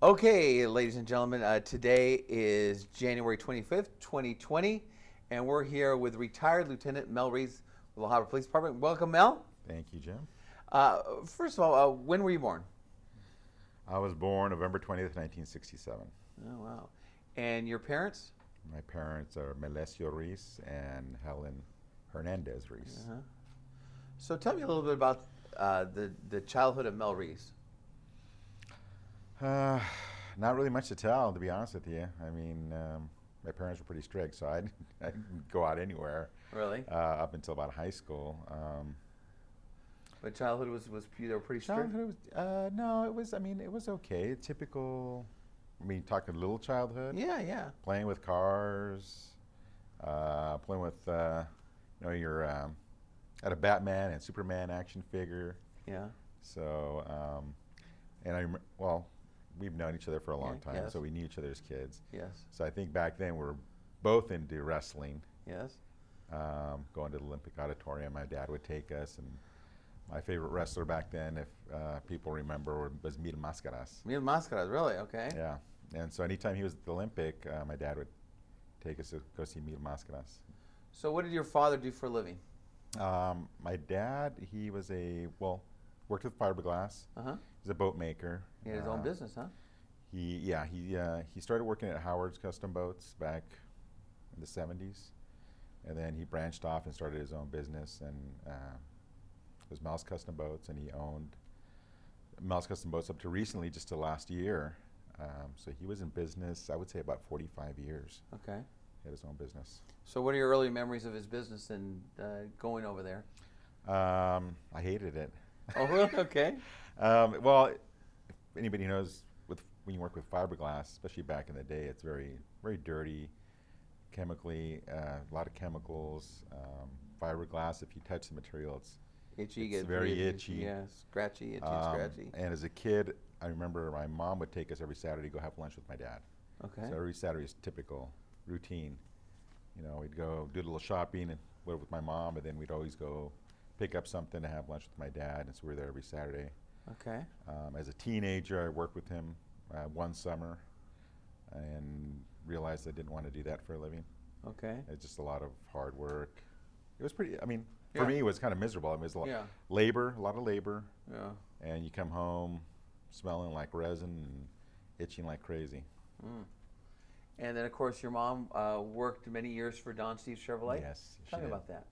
Okay, ladies and gentlemen, today is January 25th, 2020, and we're here with retired Lieutenant Mel Ruiz with the Habra Police Department. Welcome, Mel. Thank you, Jim. First of all, when were you born? I was born November 20th, 1967. Oh, wow. And your parents? My parents are Mel Ruiz and Helen Hernandez Ruiz. So tell me a little bit about the childhood of Mel Ruiz. Not really much to tell, to be honest with you. I mean, my parents were pretty strict, so I'd go out anywhere. Really? Up until about high school. But childhood was they were pretty strict? Childhood was, no, it was, I mean, it was okay. Typical, I mean, talking little childhood. Yeah. Playing with cars, playing with, your, had a Batman and Superman action figure. Yeah. So, and we've known each other for a long time, yes. so we knew each other as kids. Yes. So I think back then we were both into wrestling. Yes. Going to the Olympic Auditorium, my dad would take us, and my favorite wrestler back then, if people remember, was Mil Máscaras. Mil Máscaras, really? Okay. Yeah. And so anytime he was at the Olympic, my dad would take us to go see Mil Máscaras. So what did your father do for a living? My dad, he was worked with fiberglass. He's a boat maker. He had his own business, huh? He started working at Howard's Custom Boats back in the 70s, and then he branched off and started his own business, and it was Mel's Custom Boats, and he owned Mel's Custom Boats up to recently, just to last year. So he was in business, I would say, about 45 years. Okay. He had his own business. So what are your early memories of his business and going over there? I hated it. Oh, really? Okay. Well, if anybody knows, when you work with fiberglass, especially back in the day, it's very, very dirty, chemically, a lot of chemicals. Fiberglass, if you touch the material, it's itchy. It's very itchy. Yeah, scratchy, scratchy. And as a kid, I remember my mom would take us every Saturday to go have lunch with my dad. Okay. So every Saturday is typical routine. You know, we'd go do a little shopping and with my mom, and then we'd always go pick up something to have lunch with my dad, and so we were there every Saturday. Okay. As a teenager, I worked with him one summer and realized I didn't want to do that for a living. Okay. It's just a lot of hard work. It was pretty, I mean, for me, it was kind of miserable. I mean, it was a lot of labor. Yeah. And you come home smelling like resin and itching like crazy. Mm. And then, of course, your mom worked many years for Don Steve's Chevrolet. Yes. Tell me about that.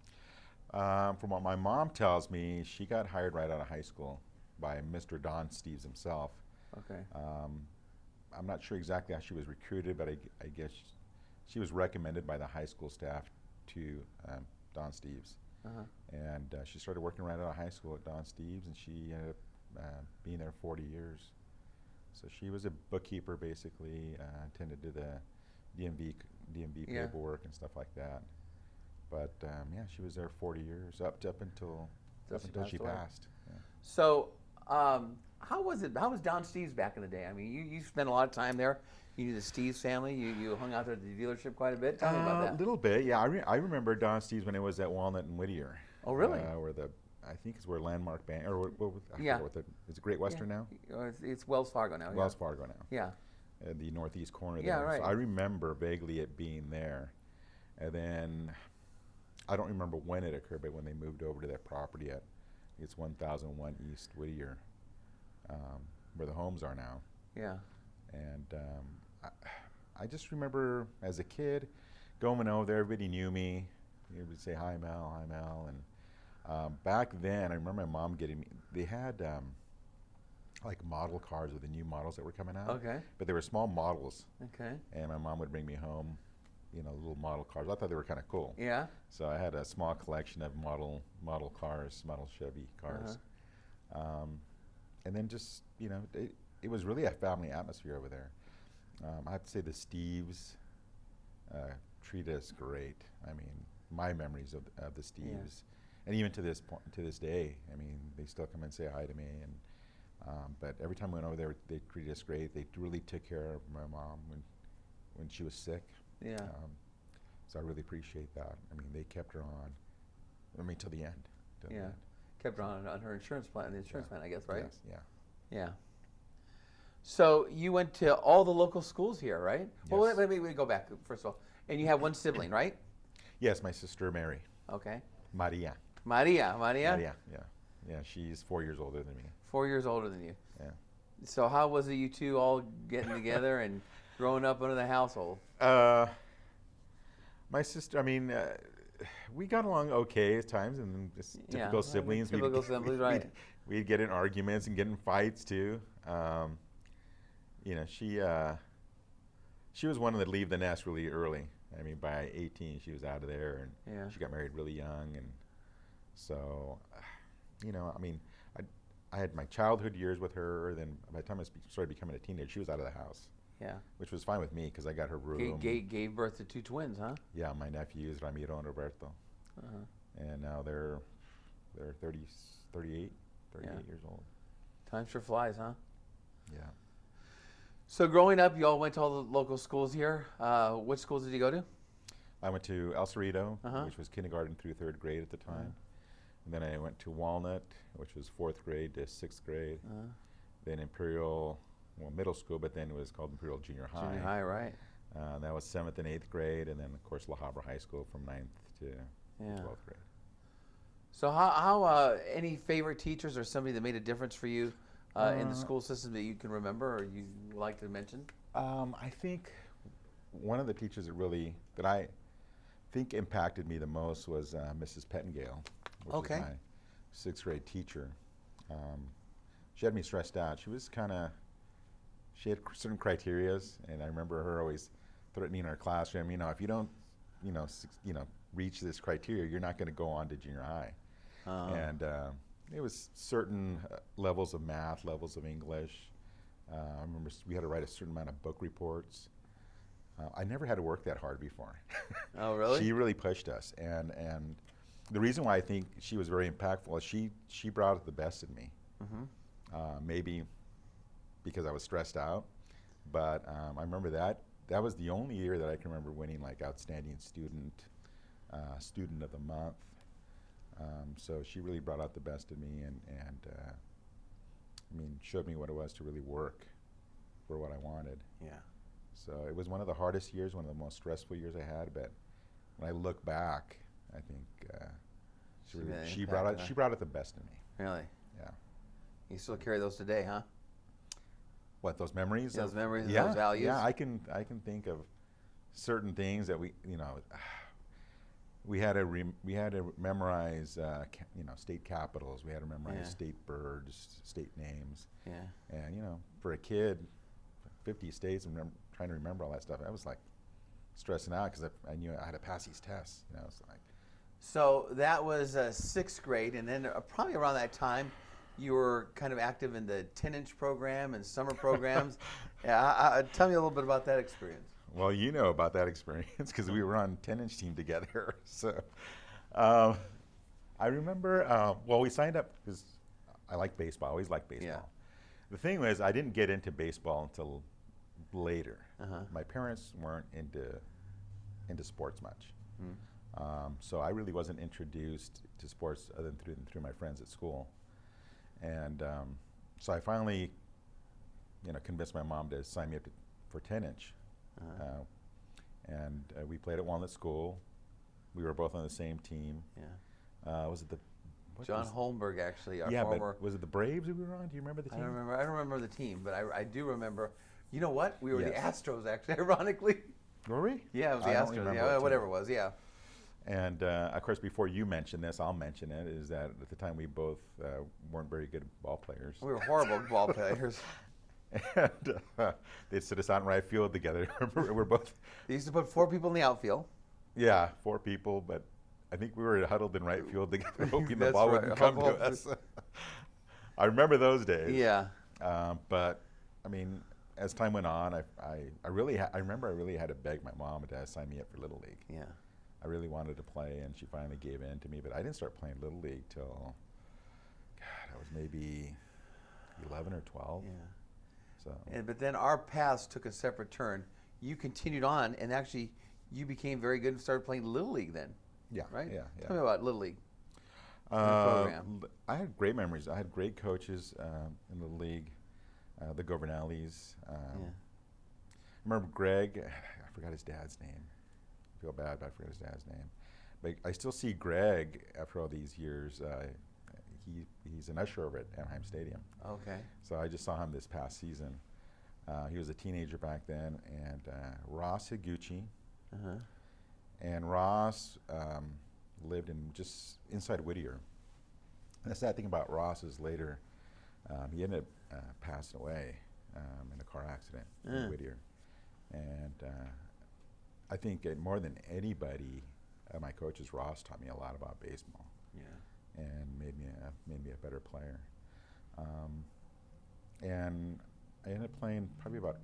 From what my mom tells me, she got hired right out of high school by Mr. Don Steves himself. Okay. I'm not sure exactly how she was recruited, but I guess she was recommended by the high school staff to Don Steves. And she started working right out of high school at Don Steves, and she ended up being there 40 years. So she was a bookkeeper, basically, tended to the DMV paperwork and stuff like that. But she was there 40 years, up until she passed. Yeah. So how was it? How was Don Steve's back in the day? I mean, you spent a lot of time there. You knew the Steves family. You hung out there at the dealership quite a bit. Tell me about that. A little bit, yeah. I remember Don Steves when it was at Walnut and Whittier. Oh, really? Where I think it's where Landmark Bank, or I forget what is it Great Western now? It's Wells Fargo now. Wells Fargo now. Yeah. At the northeast corner Yeah, there. right. So I remember vaguely it being there. And then I don't remember when it occurred, but when they moved over to that property at, it's 1001 East Whittier, where the homes are now. Yeah. And I just remember as a kid going over there, everybody knew me. You would say, hi Mel, and back then I remember my mom getting me, they had like model cars with the new models that were coming out. Okay. But they were small models. Okay. And my mom would bring me home, little model cars. I thought they were kind of cool. Yeah. So I had a small collection of model cars, model Chevy cars. And then just, it was really a family atmosphere over there. I have to say the Steves treated us great. I mean, my memories of the Steves, and even to this day, I mean, they still come and say hi to me. And but every time we went over there, they treated us great. They really took care of my mom when she was sick. Yeah. So I really appreciate that. I mean, they kept her on. I mean, till the end. The end. Kept her on her insurance plan, the insurance plan, I guess, right? Yes. Yeah. Yeah. So you went to all the local schools here, right? Well, Yes. let me go back first of all. And you have one sibling, right? Yes, my sister Mary, Okay. Maria. Maria. Maria, yeah, she's 4 years older than me. 4 years older than you. Yeah. So how was it you two all getting together and growing up under the household? My sister, I mean, we got along okay at times, and then just Yeah, typical siblings. typical siblings, right. We'd get in arguments and get in fights too. You know, she was one that leave the nest really early. I mean, by 18, she was out of there, and Yeah. she got married really young, and so, you know, I mean, I had my childhood years with her. Then by the time I started becoming a teenager, she was out of the house. Yeah. Which was fine with me because I got her room. Gave birth to two twins, huh? Yeah, my nephews Ramiro and Roberto, and now they're 38 Yeah. years old. Time sure flies, huh? Yeah. So growing up, you all went to all the local schools here. Which schools did you go to? I went to El Cerrito, Uh-huh. which was kindergarten through 3rd grade at the time. And then I went to Walnut, which was 4th grade to 6th grade. Then Imperial, well, middle school, but then it was called Imperial Junior High. Junior high, right? That was 7th and 8th grade, and then of course La Habra High School from 9th to Yeah. 12th grade. So how any favorite teachers or somebody that made a difference for you in the school system that you can remember or you like to mention? I think one of the teachers that I think impacted me the most was Mrs. Pettengale, which Okay. was my 6th grade teacher. She had me stressed out. She had certain criterias, and I remember her always threatening our classroom, you know, if you don't, reach this criteria, you're not going to go on to junior high. And it was certain levels of math, levels of English. I remember we had to write a certain amount of book reports. I never had to work that hard before. Oh, really? She really pushed us, and the reason why I think she was very impactful is she brought out the best in me. Maybe because I was stressed out, but I remember that was the only year that I can remember winning like outstanding student of the month. So she really brought out the best in me, and I mean, showed me what it was to really work for what I wanted. Yeah. So it was one of the hardest years, one of the most stressful years I had. But when I look back, I think she brought out the best in me. Really? Yeah. You still carry those today, huh? What, those memories? Those memories and yeah, those values? Yeah, I can think of certain things that we had to memorize state capitals. We had to memorize state birds, state names. Yeah. And for a kid, 50 states and trying to remember all that stuff, I was like stressing out because I knew I had to pass these tests. It's like. So that was 6th grade, and then probably around that time, you were kind of active in the 10-inch program and summer programs. Tell me a little bit about that experience. Well, you know about that experience because we were on 10-inch team together. So I remember, we signed up because I like baseball. I always liked baseball. Yeah. The thing was, I didn't get into baseball until later. Uh-huh. My parents weren't into sports much. So I really wasn't introduced to sports other than through my friends at school. And so I finally, convinced my mom to sign me up for 10-inch. And we played at Walnut School. We were both on the same team. Yeah. Was it John Holmberg, actually, our yeah, former. but was it the Braves we were on? Do you remember the team? I don't remember the team, but I do remember. You know what? We were the Yes. Astros, actually, ironically. Were we? Yeah, it was the I don't Astros. remember Yeah, what team. whatever it was. Yeah. And of course, before you mention this, I'll mention it. Is that at the time we both weren't very good ball players. We were horrible ball players. And they'd sit us out in right field together. We're both. They used to put 4 people in the outfield. Yeah, 4 people, but I think we were huddled in right field together, hoping the That's ball right. wouldn't come to us. I remember those days. Yeah. But I mean, as time went on, I remember I really had to beg my mom to sign me up for Little League. Yeah. I really wanted to play, and she finally gave in to me. But I didn't start playing Little League till, I was maybe 11 or 12. Yeah. So. But then our paths took a separate turn. You continued on, and actually, you became very good and started playing Little League then. Yeah. Right? Yeah. Tell me about Little League. Program. I had great memories. I had great coaches in the league. the Governellis. Yeah. I remember Greg. I forgot his dad's name. I feel bad, but I forgot his dad's name. But I still see Greg after all these years. He's an usher over at Anaheim Stadium. Okay. So I just saw him this past season. He was a teenager back then, and Ross Higuchi. Uh-huh. And Ross lived in just inside Whittier. And the sad thing about Ross is later, he ended up passing away in a car accident in Whittier. And I think more than anybody, my coaches, Ross taught me a lot about baseball. Yeah. And made me a better player. And I ended up playing probably about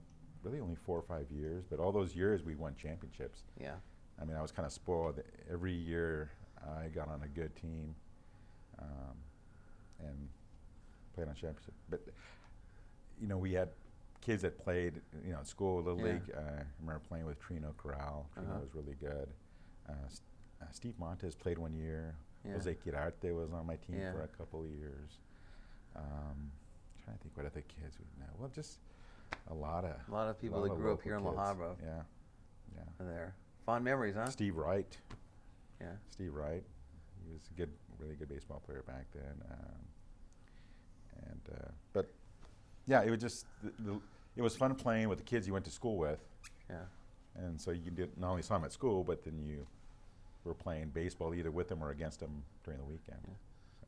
really only 4 or 5 years, but all those years we won championships. Yeah. I mean, I was kind of spoiled. Every year I got on a good team and played on championship. But, you know, we had kids that played, you know, at school, Little League. I remember playing with Trino Corral. Trino was really good. Steve Montez played 1 year. Yeah. Jose Quirarte was on my team Yeah. for a couple of years. Trying to think what other kids we know. Well, just a lot of people that grew up here in La kids. Habra. Yeah, yeah. There. Fond memories, huh? Steve Wright. Yeah. Steve Wright. He was a really good baseball player back then. But yeah, it was just it was fun playing with the kids you went to school with. Yeah. And so you did not only saw them at school, but then you were playing baseball either with them or against them during the weekend. Yeah.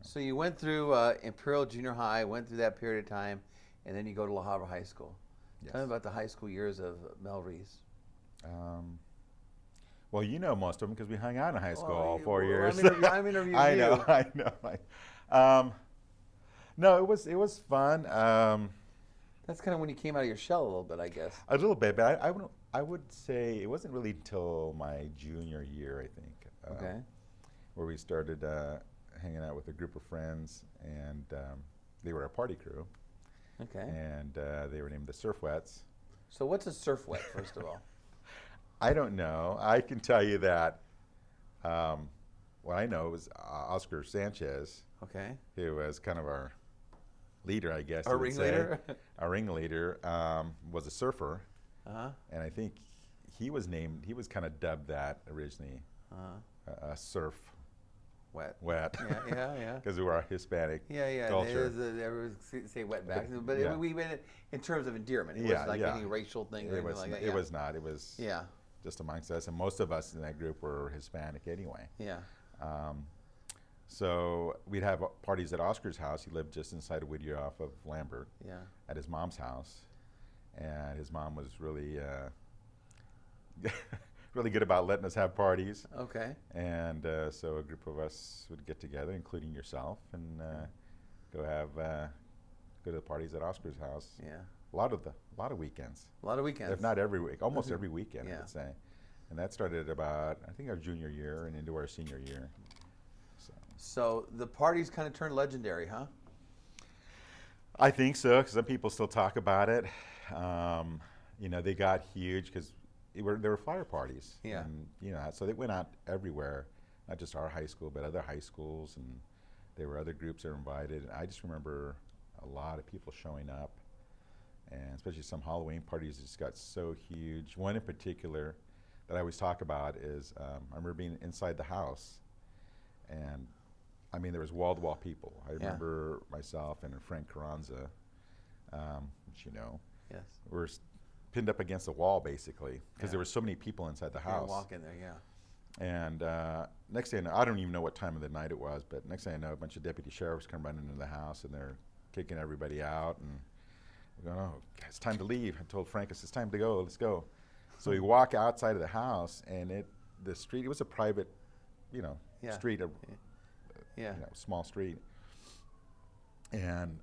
So you went through Imperial Junior High, went through that period of time, and then you go to La Habra High School. Yes. Tell me about the high school years of Mel Ruiz. Well, you know most of them because we hung out in high school Well, all 4 years. I'm interviewing I you. know, I know. No, it was fun. That's kind of when you came out of your shell a little bit, I guess. A little bit, but I would say it wasn't really until my junior year, I think, Okay. where we started hanging out with a group of friends, and they were a party crew, Okay. and they were named the Surfwettes. So what's a surf wet, first of all? I don't know. I can tell you that what I know was Oscar Sanchez, Okay. who was kind of our leader, I guess. Our you would say. ringleader? Our ringleader was a surfer, Uh-huh. and I think he was kind of dubbed that originally, Uh-huh. a surf Wet. wet. Yeah. Because we were Hispanic Yeah. culture. Everyone say wetbacks, but Yeah. we went in terms of endearment. It Yeah, wasn't like yeah. any racial thing or It anything was, like that. it was not. It was Yeah. just amongst us, and most of us in that group were Hispanic anyway. Yeah. So we'd have parties at Oscar's house. He lived just inside of Whittier off of Lambert. Yeah. At his mom's house, and his mom was really really good about letting us have parties. Okay. And so a group of us would get together, including yourself, and go to the parties at Oscar's house. Yeah. A lot of weekends, A lot of weekends. if not every week, almost every weekend, I Yeah. would say. And that started at about, I think, our junior year and into our senior year. So the parties kind of turned legendary, huh? I think so, because some people still talk about it. You know, they got huge because they were flyer parties. Yeah. And, you know, so they went out everywhere, not just our high school, but other high schools, and there were other groups that were invited. And I just remember a lot of people showing up, and especially some Halloween parties just got so huge. One in particular that I always talk about is I remember being inside the house, and I mean, there was wall-to-wall people. I remember myself and Frank Carranza, which you know, Yes. were pinned up against the wall basically because Yeah. there were so many people inside the house. Walk in there, yeah. And next thing I know, I don't even know what time of the night it was, but next thing I know, a bunch of deputy sheriffs come running into the house, and they're kicking everybody out, and we're going, "Oh, it's time to leave." I told Frank, "It's time to go. Let's go." So we walk outside of the house, and the street, it was a private, you know, Yeah. street, Yeah. you know, small street, and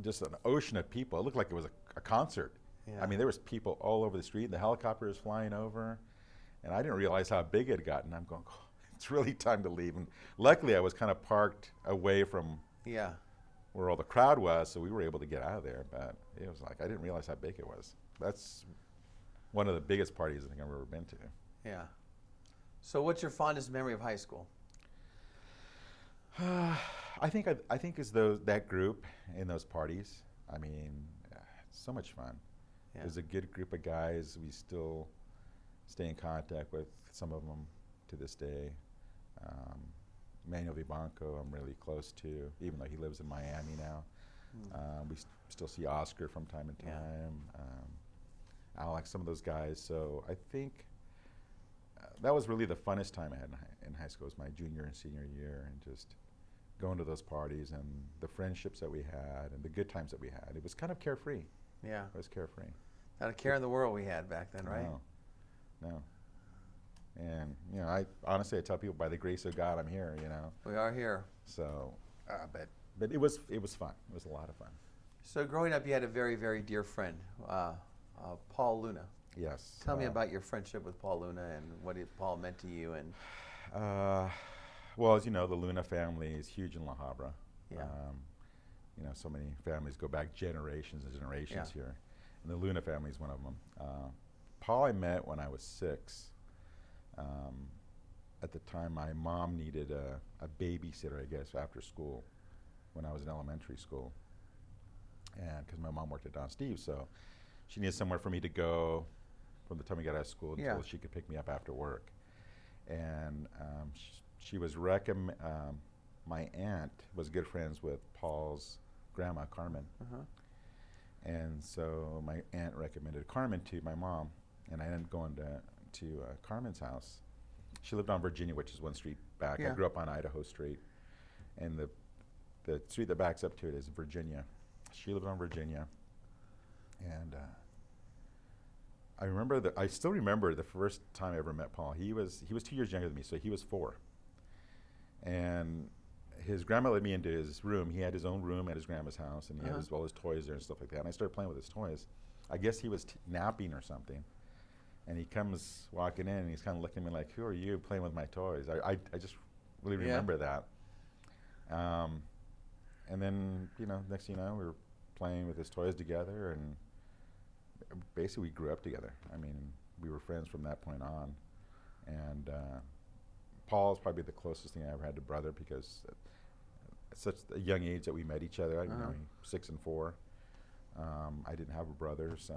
just an ocean of people. It looked like it was a concert. Yeah. I mean, there was people all over the street. The helicopter was flying over, and I didn't realize how big it had gotten. I'm going, "Oh, it's really time to leave." And luckily, I was kind of parked away from Yeah. where all the crowd was, so we were able to get out of there. But it was like, I didn't realize how big it was. That's one of the biggest parties I think I've ever been to. Yeah. So what's your fondest memory of high school? I think it's that group in those parties. I mean, so much fun. Yeah. There's a good group of guys. We still stay in contact with some of them to this day. Manuel Vivanco, I'm really close to, even though he lives in Miami now. We still see Oscar from time to time. Alex, some of those guys. So I think that was really the funnest time I had in high school, was my junior and senior year, and just going to those parties and the friendships that we had and the good times that we had. It was kind of carefree. Yeah. It was carefree. Not a care in the world we had back then, right? No. And, you know, I honestly, I tell people, by the grace of God, I'm here, you know. We are here. So, but it was fun. It was a lot of fun. So growing up, you had a very, very dear friend, Paul Luna. Yes. Tell me about your friendship with Paul Luna and what Paul meant to you. And well, as you know, the Luna family is huge in La Habra. Yeah. You know, so many families go back generations and generations here. And the Luna family is one of them. Paul I met when I was 6. At the time, my mom needed a babysitter, I guess, after school when I was in elementary school. And because my mom worked at Don Steve's, so she needed somewhere for me to go from the time we got out of school until she could pick me up after work. And she was my aunt was good friends with Paul's grandma, Carmen. And so my aunt recommended Carmen to my mom, and I ended up going to Carmen's house. She lived on Virginia, which is one street back. I grew up on Idaho Street, and the street that backs up to it is Virginia. She lived on Virginia, and I still remember the first time I ever met Paul. He was 2 years younger than me, so he was 4. And his grandma let me into his room. He had his own room at his grandma's house, and he had all his toys there and stuff like that. And I started playing with his toys. I guess he was napping or something. And he comes walking in, and he's kind of looking at me like, "Who are you playing with my toys?" I just really remember that. And then, you know, next thing you know, we were playing with his toys together, and basically we grew up together. I mean, we were friends from that point on. And Paul's probably the closest thing I ever had to brother, because at such a young age that we met each other. You know, 6 and 4. I didn't have a brother, so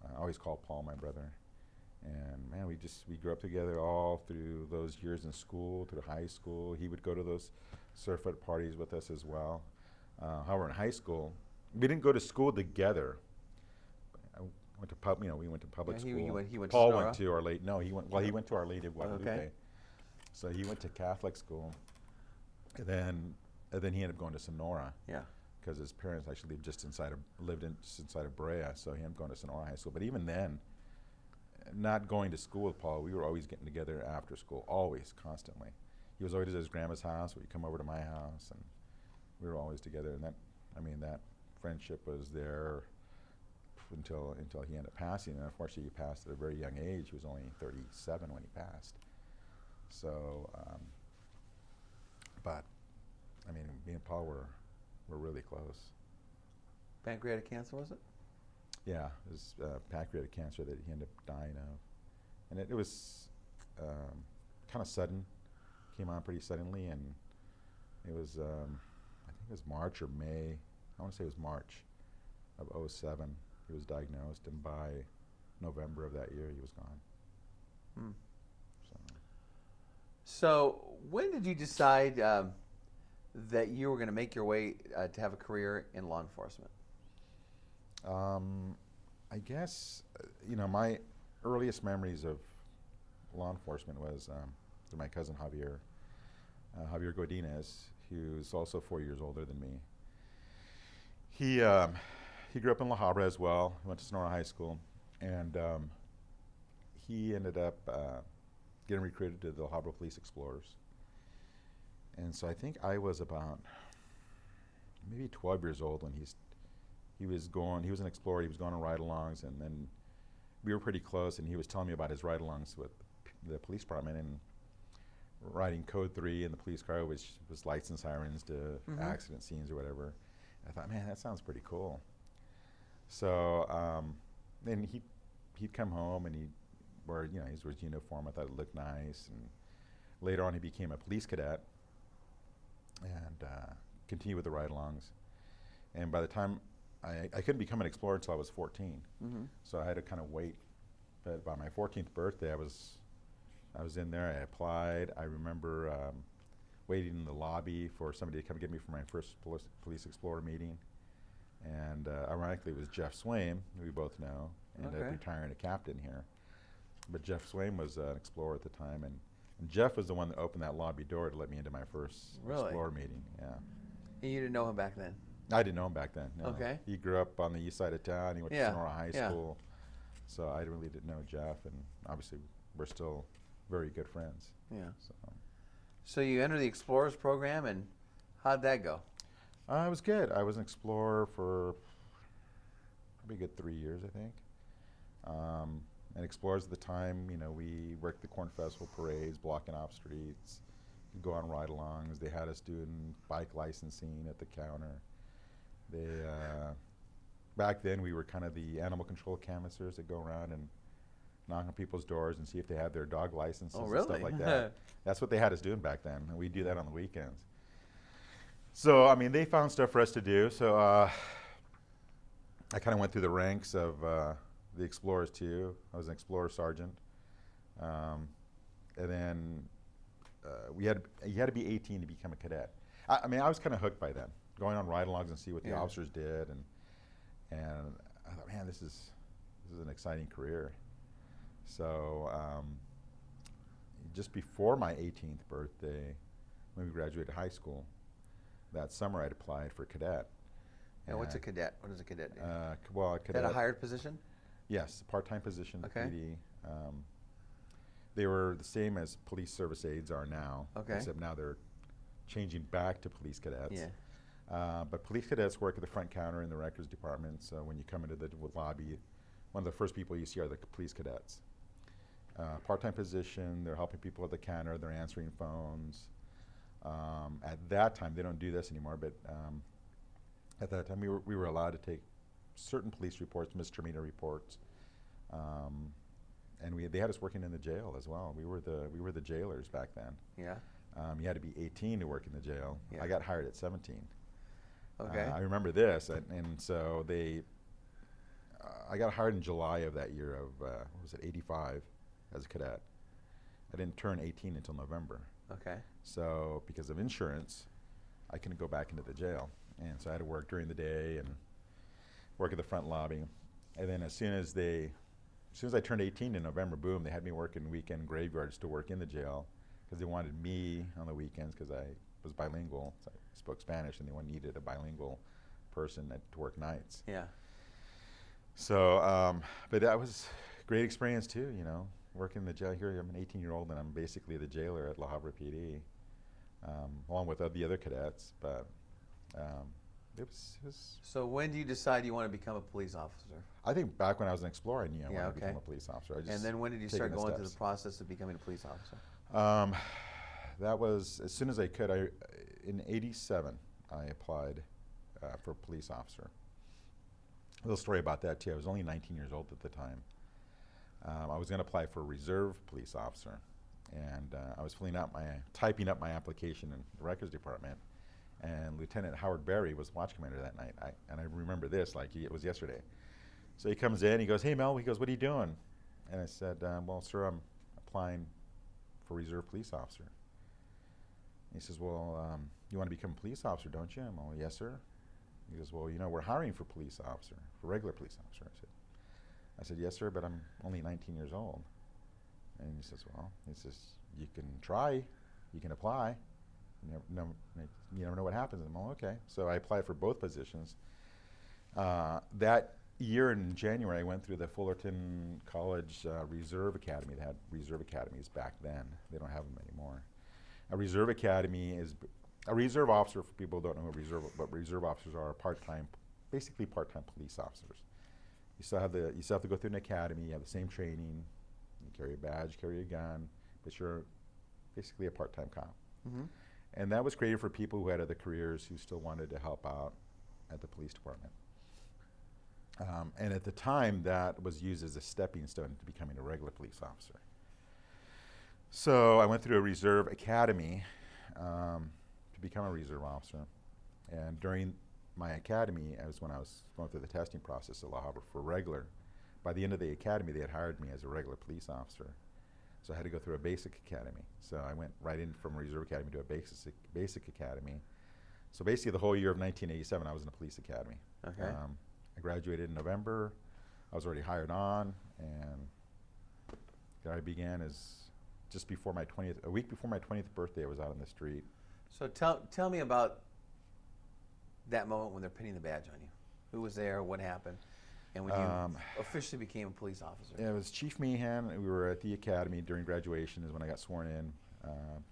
I always called Paul my brother. And man, we grew up together all through those years in school, through high school. He would go to those surf at parties with us as well. However, in high school, we didn't go to school together. I went to we went to public school. He went Paul to went to Our Lady. No, he went to Our Lady of Guadalupe. Okay. So he went to Catholic school, and then he ended up going to Sonora. Yeah. Because his parents actually lived just inside of Brea, so he ended up going to Sonora High School. But even then, not going to school with Paul, we were always getting together after school, always, constantly. He was always at his grandma's house, we'd come over to my house, and we were always together. And that friendship was there until he ended up passing. And unfortunately, he passed at a very young age. He was only 37 when he passed. So, but I mean, me and Paul were really close. Pancreatic cancer, was it? Yeah, it was pancreatic cancer that he ended up dying of. And it was kind of sudden, came on pretty suddenly, and it was, I think it was March or May, I want to say it was March of '07, he was diagnosed, and by November of that year, he was gone. So when did you decide that you were going to make your way to have a career in law enforcement? I guess, you know, my earliest memories of law enforcement was through my cousin Javier Godinez, who's also 4 years older than me. He grew up in La Habra as well. He went to Sonora High School, and he ended up getting recruited to the La Habra Police Explorers. And so I think I was about maybe 12 years old when he was an explorer. He was going on ride-alongs, and then we were pretty close, and he was telling me about his ride-alongs with the police department and riding Code 3 in the police car, which was lights and sirens to accident scenes or whatever. I thought, man, that sounds pretty cool. So then he'd come home, and he'd wear his uniform. I thought it looked nice, and later on he became a police cadet and continued with the ride-alongs. And by the time I couldn't become an explorer until I was 14. Mm-hmm. So I had to kind of wait. But by my 14th birthday, I was in there. I applied. I remember waiting in the lobby for somebody to come get me for my first police explorer meeting. And ironically, it was Jeff Swaim, who we both know, ended up retiring a captain here. But Jeff Swaim was an explorer at the time, and Jeff was the one that opened that lobby door to let me into my first explorer meeting. Yeah. And you didn't know him back then? I didn't know him back then. No. Okay. He grew up on the east side of town. He went to Sonora High School. So I really didn't know Jeff, and obviously we're still very good friends. Yeah. So you entered the Explorers program, and how'd that go? It was good. I was an explorer for probably a good 3 years, I think. And explorers at the time, you know, we worked the Corn Festival parades, blocking off streets, go on ride-alongs. They had us doing bike licensing at the counter. They back then we were kind of the animal control canvassers that go around and knock on people's doors and see if they have their dog licenses and stuff like that. That's what they had us doing back then, and we do that on the weekends. So I mean, they found stuff for us to do. So I kind of went through the ranks of the explorers too. I was an explorer sergeant, and then you had to be 18 to become a cadet. I mean, I was kind of hooked by then, going on ride-alongs and see what the officers did, and I thought, man, this is an exciting career. So just before my 18th birthday, when we graduated high school, that summer I'd applied for cadet. And what's a cadet? What does a cadet do? Well, a cadet. Is that a hired position? Yes, a part-time position. Okay. PD. They were the same as police service aides are now. Okay. Except now they're changing back to police cadets. Yeah. But police cadets work at the front counter in the records department. So when you come into the lobby, one of the first people you see are the police cadets. Part-time position. They're helping people at the counter. They're answering phones. At that time, they don't do this anymore, but at that time we were allowed to take certain police reports, misdemeanor reports, and they had us working in the jail as well. We were the jailers back then. Yeah. You had to be 18 to work in the jail. Yeah. I got hired at 17. Okay. I remember this, and so I got hired in July of that year of what was it, 85, as a cadet. I didn't turn 18 until November. Okay. So because of insurance, I couldn't go back into the jail, and so I had to work during the day and work at the front lobby. And then as soon as I turned 18 in November, boom, they had me working weekend graveyards to work in the jail because they wanted me on the weekends because I was bilingual. So I spoke Spanish, and they needed a bilingual person to work nights. Yeah. So, but that was a great experience too, you know, working in the jail. Here I'm an 18-year-old, and I'm basically the jailer at La Habra PD, along with the other cadets. But it was. So when do you decide you want to become a police officer? I think back when I was an explorer, I knew I wanted to okay. become a police officer. And then when did you start going through the process of becoming a police officer? That was as soon as I could. In '87, I applied for a police officer. A little story about that too. I was only 19 years old at the time. I was going to apply for a reserve police officer, and I was typing up my application in the records department, and Lieutenant Howard Berry was watch commander that night. And I remember this like it was yesterday. So he comes in, he goes, "Hey Mel," he goes, "What are you doing?" And I said, "Well, sir, I'm applying for reserve police officer." He says, "Well, you want to become a police officer, don't you?" I'm like, "Yes, sir." He goes, "Well, you know, we're hiring for police officer, for regular police officer." I said, "Yes, sir, but I'm only 19 years old." And he says, "Well," he says, "you can try, you can apply. You never know what happens." I'm like, "Okay." So I applied for both positions. That year in January, I went through the Fullerton College Reserve Academy. They had reserve academies back then. They don't have them anymore. A reserve academy is a reserve officer. For people who don't know what reserve officers are basically part-time police officers. You still have to go through an academy. You have the same training. You carry a badge, carry a gun, but you're basically a part-time cop. Mm-hmm. And that was created for people who had other careers who still wanted to help out at the police department. And at the time, that was used as a stepping stone to becoming a regular police officer. So I went through a reserve academy to become a reserve officer. And during my academy, as when I was going through the testing process at La Habra for regular, by the end of the academy, they had hired me as a regular police officer. So I had to go through a basic academy. So I went right in from a reserve academy to a basic academy. So basically the whole year of 1987, I was in a police academy. Okay. I graduated in November. I was already hired on, and I began as just before my 20th, a week before my 20th birthday, I was out on the street. So tell me about that moment when they're pinning the badge on you. Who was there? What happened? And when you officially became a police officer. Yeah, it was Chief Meehan. We were at the academy during graduation is when I got sworn in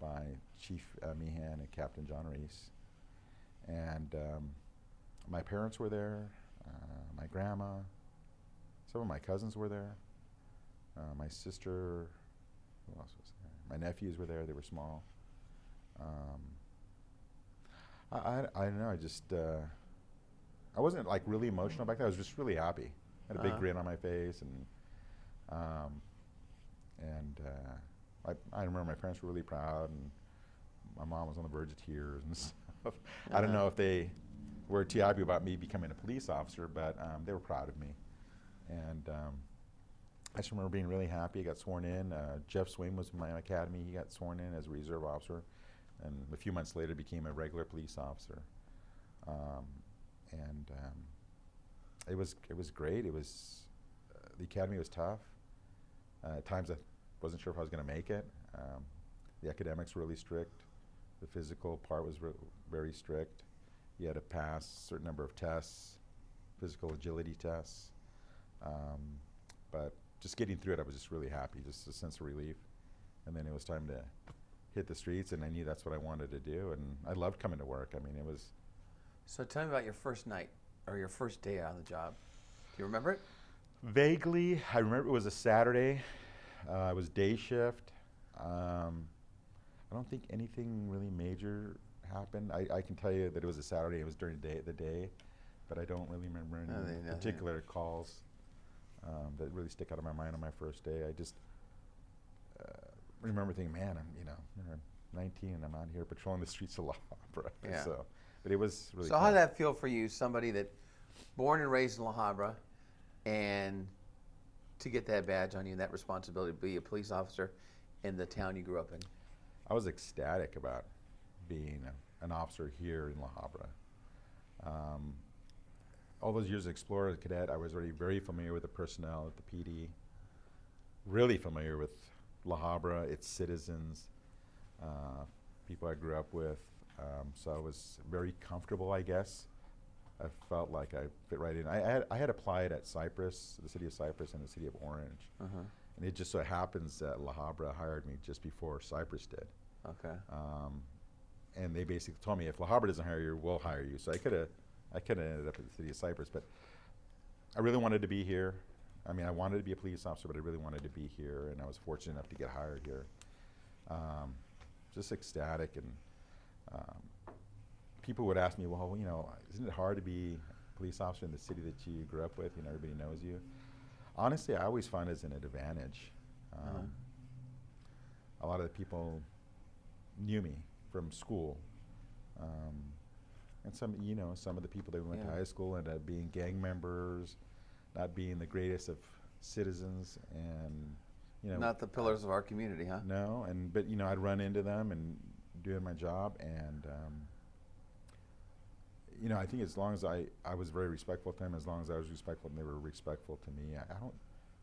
by Chief Meehan and Captain John Ruiz. And my parents were there, my grandma, some of my cousins were there, my sister, who else was there? My nephews were there, they were small. I don't know, I wasn't like really emotional back then. I was just really happy. I had a big grin on my face, and I remember my parents were really proud, and my mom was on the verge of tears and stuff. I don't know if they were too happy about me becoming a police officer, but they were proud of me. And I just remember being really happy. I got sworn in. Jeff Swain was in my academy. He got sworn in as a reserve officer, and a few months later became a regular police officer. It was great. It was the academy was tough. At times I wasn't sure if I was going to make it. The academics were really strict. The physical part was very strict. You had to pass a certain number of tests, physical agility tests. But just getting through it, I was just really happy, just a sense of relief. And then it was time to hit the streets, and I knew that's what I wanted to do. And I loved coming to work. I mean, it was. So tell me about your first night or your first day on the job. Do you remember it? Vaguely, I remember it was a Saturday. It was day shift. I don't think anything really major happened. I can tell you that it was a Saturday. It was during the day, but I don't really remember any particular calls that really stick out of my mind on my first day. I just remember thinking, man, I'm 19 and I'm out here patrolling the streets of La Habra. Yeah. So, but it was really. So how did that feel for you, somebody that born and raised in La Habra, and to get that badge on you and that responsibility to be a police officer in the town you grew up in? I was ecstatic about being an officer here in La Habra. All those years as explorer and cadet, I was already very familiar with the personnel at the PD, really familiar with La Habra, its citizens, people I grew up with. So I was very comfortable, I guess. I felt like I fit right in. I had applied at Cypress, the city of Cypress, and the city of Orange. And it just so happens that La Habra hired me just before Cypress did. Okay. And they basically told me, if La Habra doesn't hire you, we'll hire you. So I could have ended up at the city of Cypress, but I really wanted to be here. I mean, I wanted to be a police officer, but I really wanted to be here, and I was fortunate enough to get hired here. Just ecstatic, and people would ask me, well, isn't it hard to be a police officer in the city that you grew up with? Everybody knows you. Honestly, I always found it as an advantage. A lot of the people knew me from school. And some of the people that we went to high school ended up being gang members, not being the greatest of citizens, and not the pillars of our community, huh? No, but I'd run into them and doing my job, and I think as long as I was very respectful to them, as long as I was respectful and they were respectful to me, I don't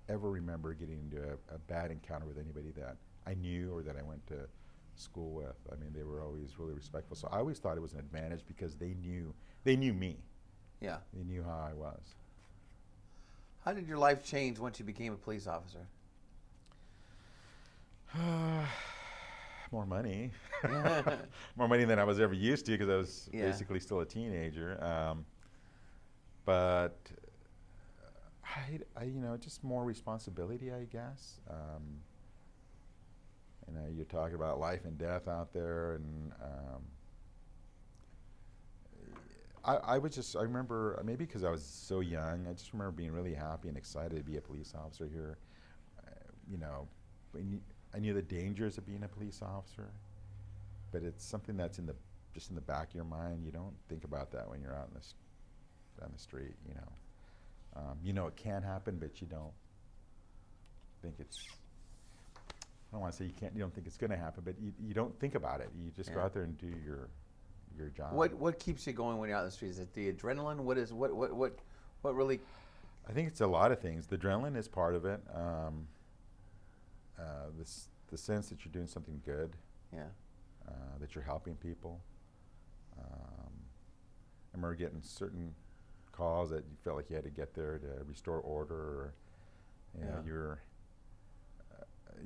ever remember getting into a bad encounter with anybody that I knew or that I went to school with. I mean, they were always really respectful. So I always thought it was an advantage because they knew me. Yeah. They knew how I was. How did your life change once you became a police officer? More money. More money than I was ever used to because I was basically still a teenager. But just more responsibility, I guess. You're talking about life and death out there, and I remember, maybe because I was so young, I just remember being really happy and excited to be a police officer here. I knew the dangers of being a police officer, but it's something that's just in the back of your mind. You don't think about that when you're out down the street. You know it can happen, but you don't think it's. I don't want to say you don't think it's going to happen, but you don't think about it. You just go out there and do your job. What keeps you going when you're out in the streets? Is it the adrenaline? What really? I think it's a lot of things. The adrenaline is part of it. The sense that you're doing something good. Yeah. That you're helping people. I remember getting certain calls that you felt like you had to get there to restore order. Or,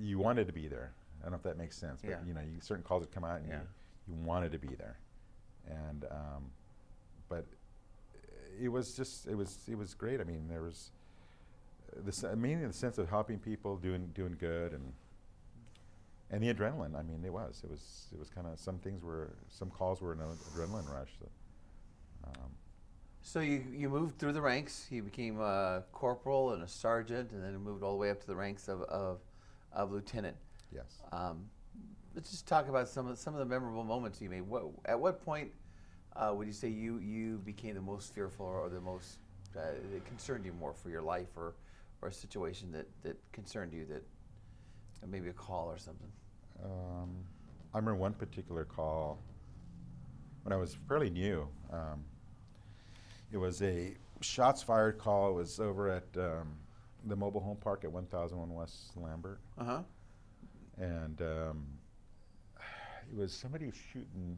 you wanted to be there. I don't know if that makes sense, but certain calls would come out and you wanted to be there, and but it was great. I mean, there was mainly the sense of helping people, doing good, and the adrenaline. I mean, it was kind of some calls were an adrenaline rush. So you moved through the ranks. You became a corporal and a sergeant, and then moved all the way up to the ranks of lieutenant. Yes. Let's just talk about some of the memorable moments you made. At what point would you say you became the most fearful, or the most that concerned you more for your life, or a situation that concerned you, that maybe a call or something? I remember one particular call when I was fairly new. It was a shots fired call. It was over at the mobile home park at 1001 West Lambert. Uh-huh. And it was somebody shooting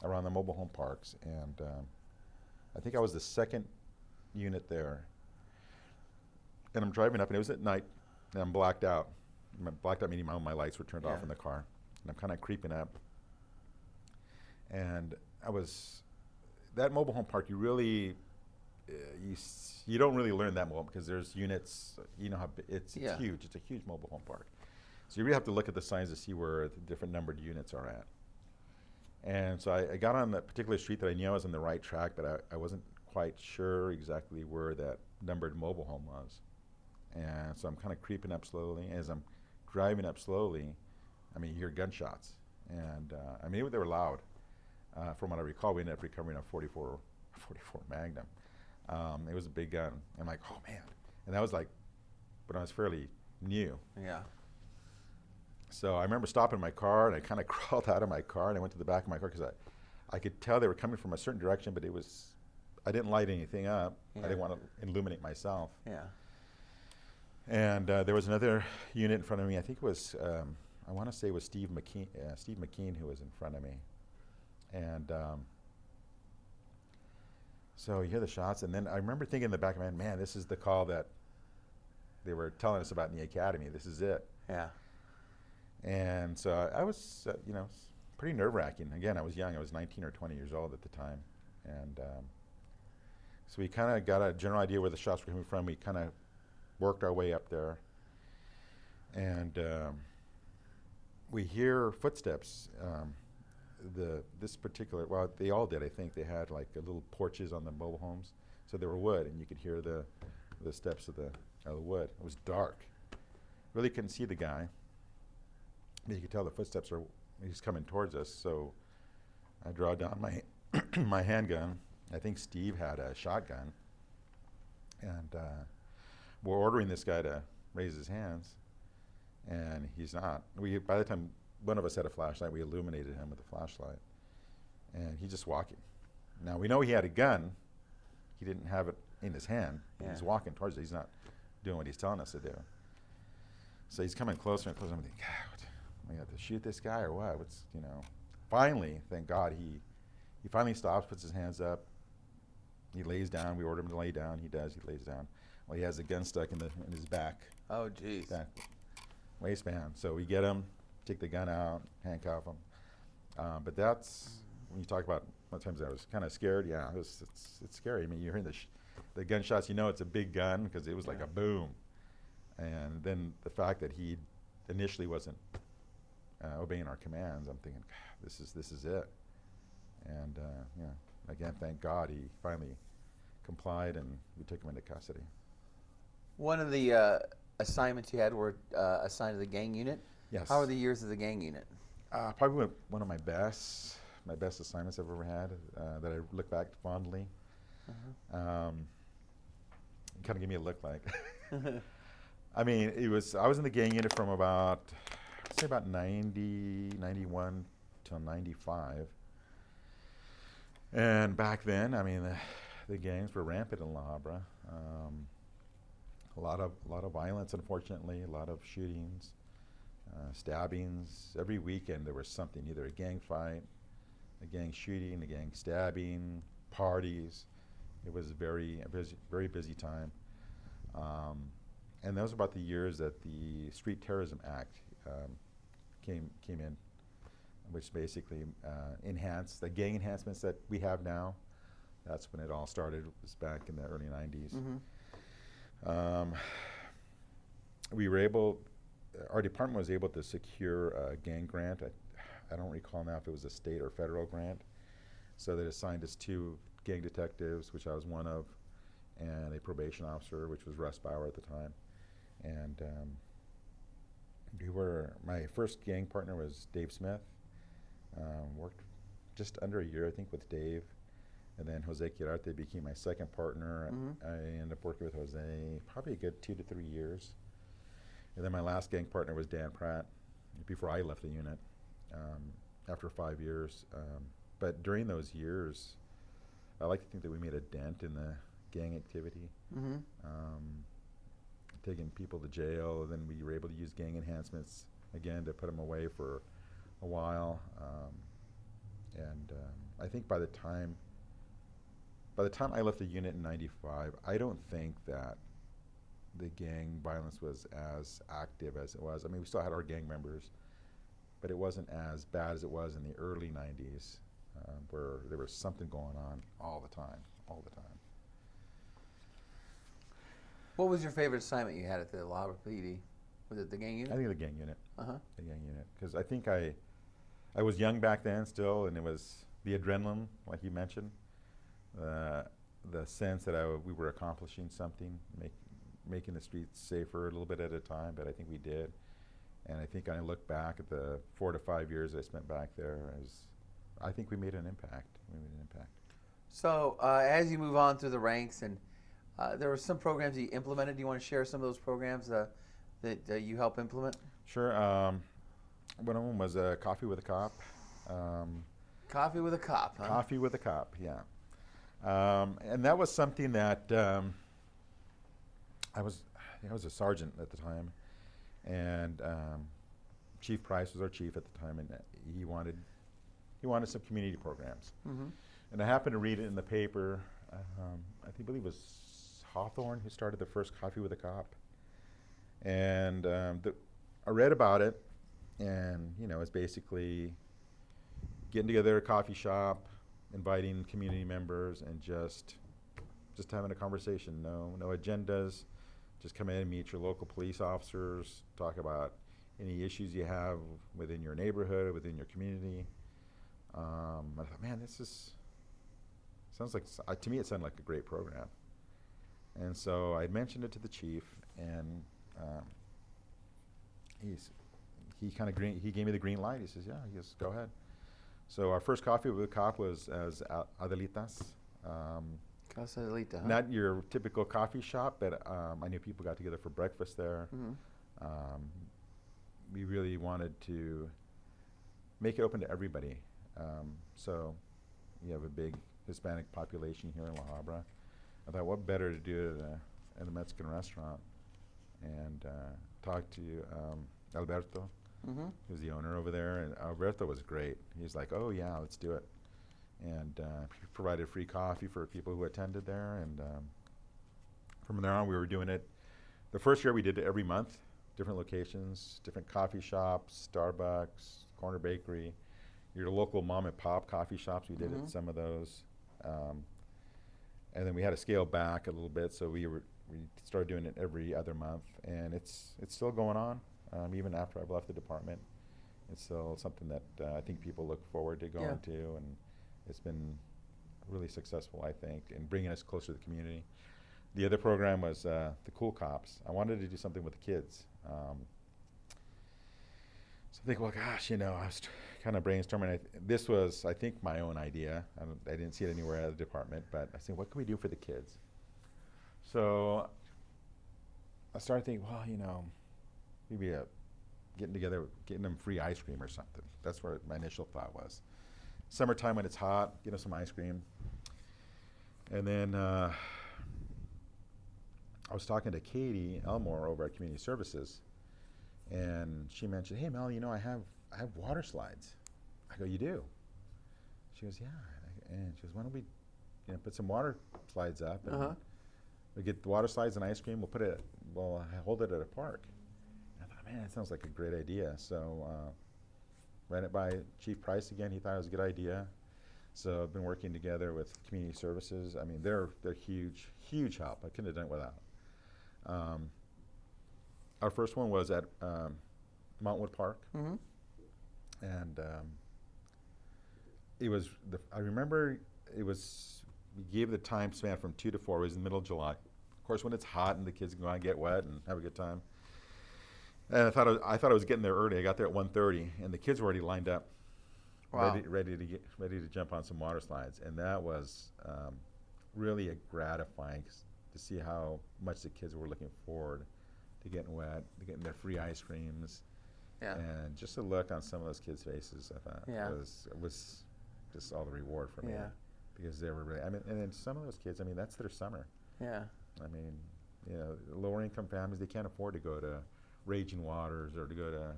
around the mobile home parks, and I think I was the second unit there. And I'm driving up, and it was at night, and I'm blacked out. Blacked out meaning my lights were turned off in the car, and I'm kind of creeping up. And that mobile home park, you really, you don't really learn that well, because there's units, how it's huge. It's a huge mobile home park. So you really have to look at the signs to see where the different numbered units are at. And so I got on that particular street that I knew I was on the right track, but I wasn't quite sure exactly where that numbered mobile home was. And so I'm kind of creeping up slowly. As I'm driving up slowly, you hear gunshots. And they were loud. From what I recall, we ended up recovering a 44 Magnum. It was a big gun. I'm like, oh man. And that was like when I was fairly new. Yeah. So I remember stopping my car, and I kind of crawled out of my car, and I went to the back of my car, because I could tell they were coming from a certain direction, but I didn't light anything up. I didn't want to illuminate myself. Yeah. And there was another unit in front of me. I think it was, I want to say it was Steve McKean who was in front of me. And so you hear the shots, and then I remember thinking in the back of my head, man, this is the call that they were telling us about in the academy. This is it. Yeah. And so I was, pretty nerve-wracking. Again, I was young. I was 19 or 20 years old at the time. And so we kind of got a general idea where the shots were coming from. We kind of worked our way up there. And we hear footsteps. This particular, well, they all did, I think. They had like little porches on the mobile homes. So they were wood, and you could hear the steps of the wood. It was dark. Really couldn't see the guy. You could tell the footsteps he's coming towards us. So I draw down my handgun. I think Steve had a shotgun. And we're ordering this guy to raise his hands, and he's not. By the time one of us had a flashlight, we illuminated him with a flashlight, and he's just walking. Now we know he had a gun. He didn't have it in his hand. Yeah. He's walking towards it. He's not doing what he's telling us to do. So he's coming closer and closer. I'm thinking, God, we have to shoot this guy or what? Finally, thank God, he finally stops, puts his hands up. He lays down. We order him to lay down. He does. He lays down. Well, he has a gun stuck in his back. Oh, geez. Back waistband. So we get him, take the gun out, handcuff him. But that's when you talk about. Sometimes I was kind of scared. Yeah, it's scary. You're hearing the gunshots. It's a big gun, because it was like a boom. And then the fact that he initially wasn't obeying our commands, I'm thinking, God, this is it. And again, thank God he finally complied, and we took him into custody. One of the assignments you had were assigned to the gang unit. Yes. How were the years of the gang unit? Probably one of my best assignments I've ever had, that I look back fondly. Kind of gave me a look like. I mean, I was in the gang unit from about, say about 90, 91 till 95. And back then, I mean, the gangs were rampant in La Habra. A lot of violence, unfortunately, a lot of shootings, stabbings. Every weekend there was something, either a gang fight, a gang shooting, a gang stabbing, parties. It was very busy time. And that was about the years that the Street Terrorism Act came in, which basically enhanced the gang enhancements that we have now. That's when it all started. It was back in the early 90s. We were able, our department was able to secure a gang grant. I don't recall now if it was a state or federal grant. So they assigned us 2 gang detectives, which I was one of, and a probation officer, which was Russ Bauer at the time. And my first gang partner was Dave Smith. Worked just under a year, I think, with Dave. And then Jose Quirarte became my second partner. I ended up working with Jose probably a good 2 to 3 years. And then my last gang partner was Dan Pratt before I left the unit after 5 years. But during those years, I like to think that we made a dent in the gang activity. Taking people to jail, then we were able to use gang enhancements again to put them away for a while. I think by the time I left the unit in '95, I don't think that the gang violence was as active as it was. I mean, we still had our gang members, but it wasn't as bad as it was in the early '90s, where there was something going on all the time. What was your favorite assignment you had at the La Habra PD? Was it the gang unit? I think the gang unit. The gang unit, because I think I was young back then still, and it was the adrenaline, like you mentioned, the sense that we were accomplishing something, making the streets safer a little bit at a time, but I think we did. And I think I look back at the 4 to 5 years I spent back there, I think we made an impact. So as you move on through the ranks, and there were some programs that you implemented. Do you want to share some of those programs that you help implement? Sure. One of them was Coffee with a Cop. Coffee with a Cop, huh? Coffee with a Cop, yeah. And that was something that I was a sergeant at the time, and Chief Price was our chief at the time, and he wanted some community programs. And I happened to read it in the paper. I believe it was Hawthorne who started the first Coffee with a Cop, and I read about it, and it's basically getting together at a coffee shop, inviting community members, and just having a conversation. No agendas. Just come in and meet your local police officers. Talk about any issues you have within your neighborhood, within your community. I thought, man, sounds like, to me, it sounded like a great program. And so I mentioned it to the chief, and he gave me the green light. He says, yeah, go ahead. So our first Coffee with a Cop was as Adelitas. Casa Adelita, huh? Not your typical coffee shop, but I knew people got together for breakfast there. We really wanted to make it open to everybody. So you have a big Hispanic population here in La Habra. I thought, what better to do at a Mexican restaurant and talk to Alberto, who's the owner over there. And Alberto was great. He's like, oh yeah, let's do it. And provided free coffee for people who attended there. And from there on, we were doing it. The first year we did it every month, different locations, different coffee shops, Starbucks, Corner Bakery, your local mom and pop coffee shops. We did at some of those. And then we had to scale back a little bit, so we started doing it every other month, and it's still going on, even after I've left the department. It's still something that I think people look forward to going to, and it's been really successful, I think, in bringing us closer to the community. The other program was the Cool Cops. I wanted to do something with the kids. So I think, well, gosh, you know, I was kind of brainstorming. This was, I think, my own idea. I didn't see it anywhere out of the department, but I said, what can we do for the kids? So I started thinking, well, you know, maybe getting together, getting them free ice cream or something. That's where my initial thought was. Summertime when it's hot, get them some ice cream. And then I was talking to Katie Elmore over at Community Services, and she mentioned, hey, Mel, you know, I have water slides. I go, you do? She goes, yeah. And she goes, why don't we, you know, put some water slides up, and we get the water slides and ice cream. We'll hold it at a park. And I thought, man, that sounds like a great idea. So ran it by Chief Price again. He thought it was a good idea. So I've been working together with Community Services. I mean, they're huge help. I couldn't have done it without. Our first one was at Montwood Park, and it was. I remember it was. We gave the time span from 2 to 4. It was in the middle of July. Of course, when it's hot and the kids can go out and get wet and have a good time. And I thought I was getting there early. I got there at 1:30, and the kids were already lined up, ready to jump on some water slides. And that was really gratifying to see how much the kids were looking forward to getting wet, to getting their free ice creams, and just the look on some of those kids' faces. I thought was just all the reward for me, because they were really. I mean, and then some of those kids, I mean, that's their summer. Yeah. I mean, you know, lower income families, they can't afford to go to Raging Waters or to go to,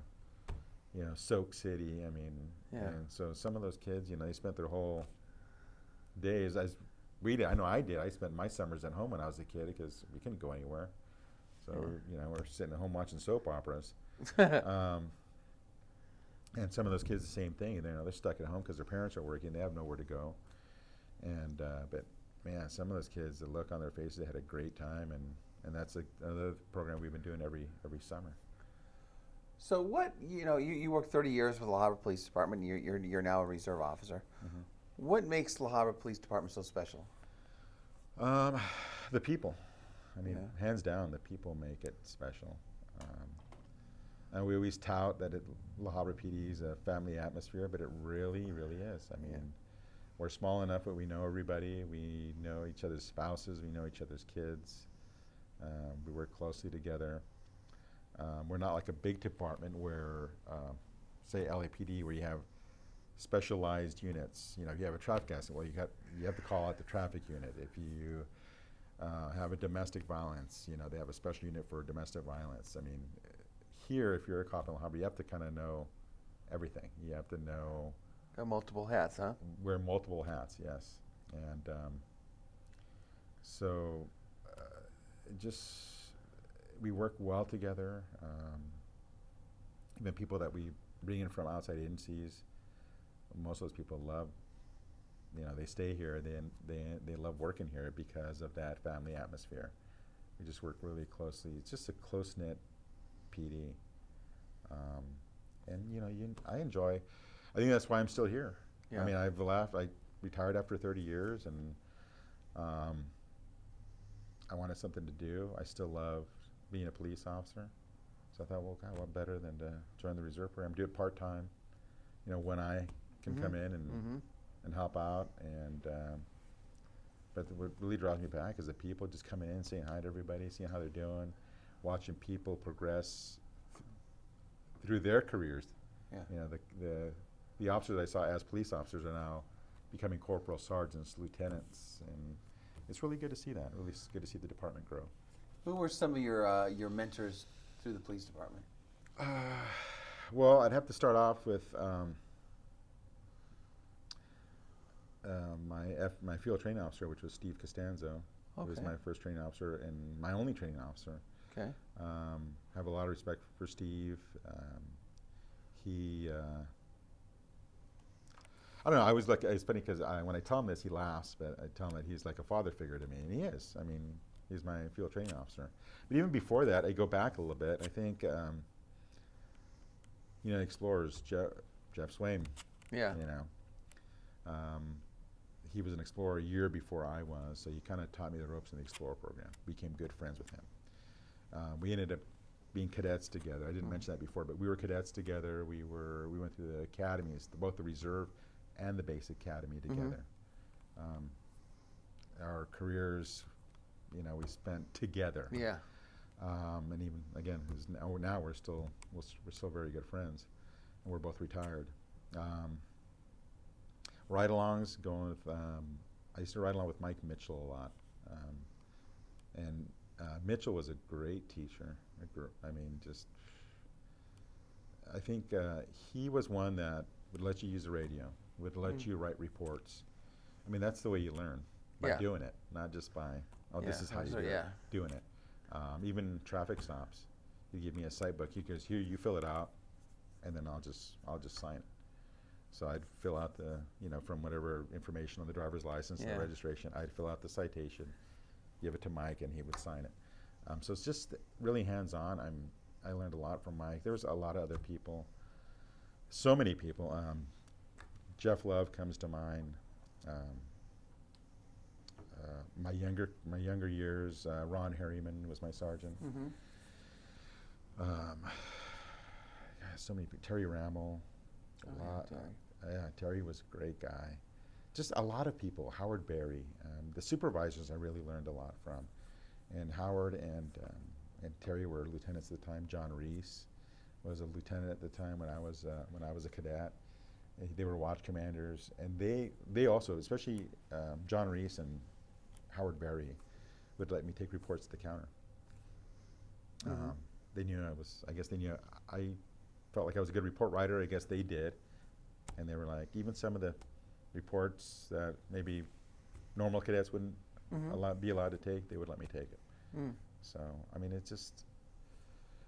you know, Soak City. I mean, and so some of those kids, you know, they spent their whole days, as we did. I know I did. I spent my summers at home when I was a kid because we couldn't go anywhere. So, you know, we're sitting at home watching soap operas. And some of those kids, the same thing. And they're stuck at home because their parents are working. They have nowhere to go. And but man, some of those kids, the look on their faces, they had a great time. And that's another program we've been doing every summer. So what, you know, you worked 30 years with the La Habra Police Department. You're now a reserve officer. What makes La Habra Police Department so special? The people. I mean, hands down, the people make it special. And we always tout that La Habra PD is a family atmosphere, but it really, really is. I mean, we're small enough that we know everybody. We know each other's spouses. We know each other's kids. We work closely together. We're not like a big department where, say, LAPD, where you have specialized units. You know, if you have a traffic accident, well, you have to call out the traffic unit. If you have a domestic violence, you know, they have a special unit for domestic violence. I mean, here, if you're a cop in La Habra, you have to kind of know everything. You have to know. Got multiple hats, huh? Wear multiple hats, yes. And so we work well together. Even people that we bring in from outside agencies, most of those people love, you know, they stay here. They love working here because of that family atmosphere. We just work really closely. It's just a close-knit PD. And, you know, I enjoy, I think that's why I'm still here. I mean, I retired after 30 years, and I wanted something to do. I still love being a police officer. So I thought, well, God, what better than to join the reserve program, do it part-time, you know, when I can come in and help out. And but what really draws me back is the people just coming in, saying hi to everybody, seeing how they're doing, watching people progress through their careers. You know, the officers I saw as police officers are now becoming corporal sergeants, lieutenants, and it's really good to see that. Really good to see the department grow. Who were some of your mentors through the police department? Well, I'd have to start off with my field training officer, which was Steve Costanzo. He was my first training officer and my only training officer. Okay. Have a lot of respect for Steve. He, I don't know, I was like, it's funny because when I tell him this, he laughs, but I tell him that he's like a father figure to me, and he is. I mean, he's my field training officer. But even before that, I go back a little bit. I think, you know, Explorers, Jeff Swain. Yeah. You know, he was an Explorer a year before I was, so he kind of taught me the ropes in the Explorer program. Became good friends with him. We ended up being cadets together. I didn't mention that before, but we were cadets together. We went through the academies, both the reserve and the basic academy together. Our careers, you know, we spent together. Yeah. And even again, now we're still very good friends, and we're both retired. Ride-alongs, going with I used to ride along with Mike Mitchell a lot, and Mitchell was a great teacher. I mean, just I think he was one that would let you use the radio, would let you write reports. I mean, that's the way you learn, by doing it, not just by this is how you do it, doing it. Even traffic stops, he give me a site book. He goes, here, you fill it out, and then I'll just sign it. So I'd fill out the, you know, from whatever information on the driver's license, the registration, I'd fill out the citation, give it to Mike, and he would sign it. So it's just really hands-on. I learned a lot from Mike. There's a lot of other people, so many people. Jeff Love comes to mind. My younger years, Ron Harriman was my sergeant. So many people. Terry Rammel. Terry was a great guy. Just a lot of people. Howard Berry. The supervisors I really learned a lot from. And Howard and Terry were lieutenants at the time. John Reese was a lieutenant at the time when I was a cadet. And they were watch commanders, and they also, especially John Reese and Howard Berry, would let me take reports to the counter. They knew I guess they knew I felt like I was a good report writer. I guess they did. And they were like, even some of the reports that maybe normal cadets wouldn't be allowed to take, they would let me take it. So, I mean, it's just,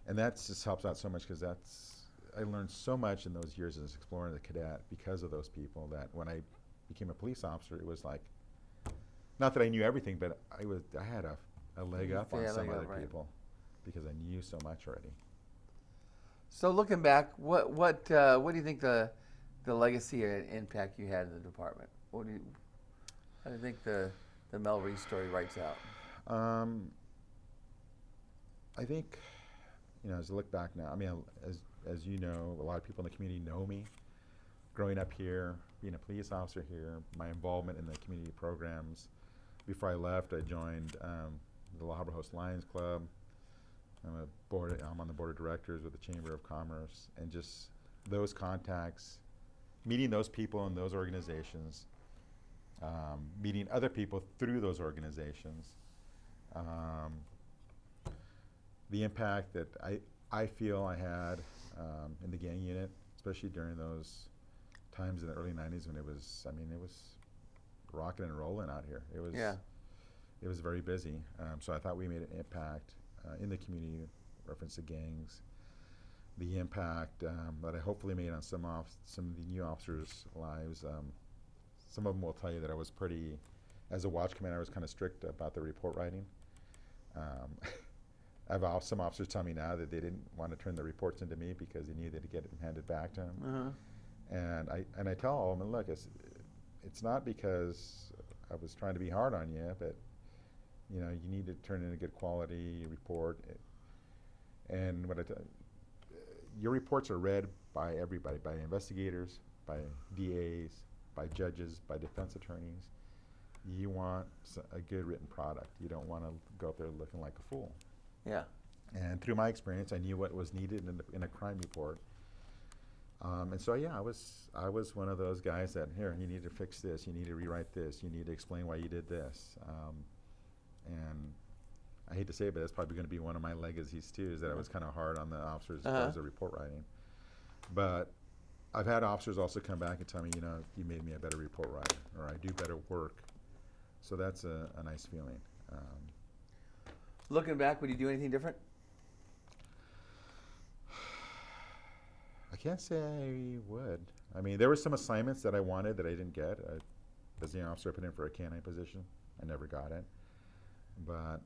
and that just helps out so much, because I learned so much in those years as exploring the cadet because of those people, that when I became a police officer, it was like, not that I knew everything, but I had a leg up on some other people because I knew so much already. So looking back, what do you think the legacy and impact you had in the department? How do you think the Mel Ruiz story writes out? I think, you know, as I look back now, I mean, as you know, a lot of people in the community know me. Growing up here, being a police officer here, my involvement in the community programs. Before I left, I joined the La Habra Host Lions Club. I'm on the board of directors with the Chamber of Commerce, and just those contacts, meeting those people in those organizations, meeting other people through those organizations, the impact that I feel I had in the gang unit, especially during those times in the early 90s when it was rocking and rolling out here. It was very busy. So I thought we made an impact in the community, reference to gangs. The impact that I hopefully made on some of the new officers' lives. Some of them will tell you that I was pretty, as a watch commander, I was kind of strict about the report writing. I've some officers tell me now that they didn't want to turn the reports into me because they knew they'd get it handed back to them. And I tell all of them, look, it's not because I was trying to be hard on you, but you know, you need to turn in a good quality report. And what your reports are read by everybody, by investigators, by DAs, by judges, by defense attorneys. You want a good written product. You don't want to go up there looking like a fool. Yeah. And through my experience, I knew what was needed in a crime report. And so, yeah, I was one of those guys that, here, you need to fix this, you need to rewrite this, you need to explain why you did this. And I hate to say it, but that's probably going to be one of my legacies too, is that I was kind of hard on the officers as far as the report writing. But I've had officers also come back and tell me, you know, you made me a better report writer, or I do better work. So that's a nice feeling. Looking back, would you do anything different? I can't say I would. I mean, there were some assignments that I wanted that I didn't get. As a young officer, I put in for a canine position. I never got it. But,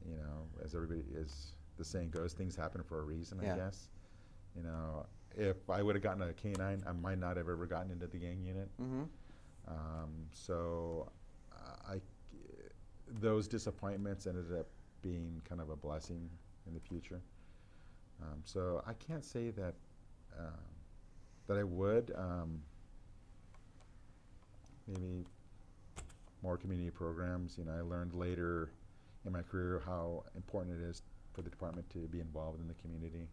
you know, as the saying goes, things happen for a reason, I guess. You know, if I would have gotten a canine, I might not have ever gotten into the gang unit. So those disappointments ended up being kind of a blessing in the future. So I can't say that that I would. Maybe more community programs. You know, I learned later in my career how important it is for the department to be involved in the community.